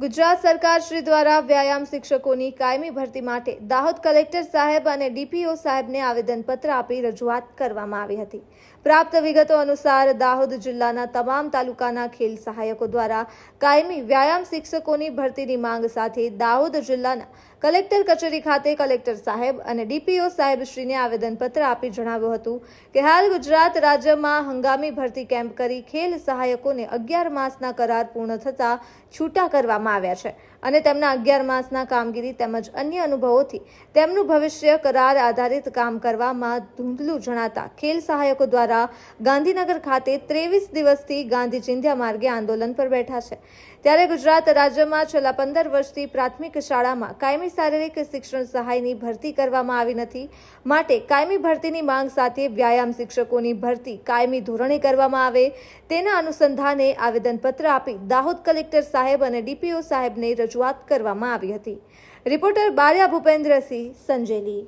ગુજરાત સરકાર શ્રી દ્વારા વ્યાયામ શિક્ષકોની કાયમી ભરતી માટે દાહોદ કલેક્ટર સાહેબ અને ડીપીઓ સાહેબને આવેદનપત્ર આપી રજૂઆત કરવામાં આવી હતી। પ્રાપ્ત વિગતો અનુસાર દાહોદ જિલ્લાના તમામ તાલુકાના ખેલ સહાયકો દ્વારા કાયમી વ્યાયામ શિક્ષકોની ભરતીની માંગ સાથે દાહોદ જિલ્લાના કલેક્ટર કચેરી ખાતે કલેક્ટર સાહેબ અને ડીપીઓ સાહેબશ્રીને આવેદનપત્ર આપી જણાવ્યું હતું કે હાલ ગુજરાત રાજ્યમાં હંગામી ભરતી કેમ્પ કરી ખેલ સહાયકોને 11 માસના કરાર પૂર્ણ થતા છૂટા કરવામાં આવ્યા છે અને તેમના 11 માસના કામગીરી તેમજ અન્ય અનુભવોથી તેમનું ભવિષ્ય કરાર આધારિત કામ કરવામાં ધૂંધલું જણાતા ખેલ સહાયકો દ્વારા ગાંધીનગર ખાતે 23 દિવસથી ગાંધી ચિંધ્યા માર્ગે આંદોલન પર બેઠા છે। ત્યારે ગુજરાત રાજ્યમાં છેલ્લા 15 વર્ષથી પ્રાથમિક શાળામાં કાયમી શારીરિક શિક્ષણ સહાયની ભરતી કરવામાં આવી નથી, માટે કાયમી ભરતીની માંગ સાથે વ્યાયામ શિક્ષકોની ભરતી કાયમી ધોરણે કરવામાં આવે તેના અનુસંધાને આવેદનપત્ર આપી દાહોદ કલેક્ટર સાહેબ અને ડીપીઓ સાહેબને રજૂઆત કરવામાં આવી હતી। રિપોર્ટર બારિયા ભૂપેન્દ્રસિંહ, સંજેલી।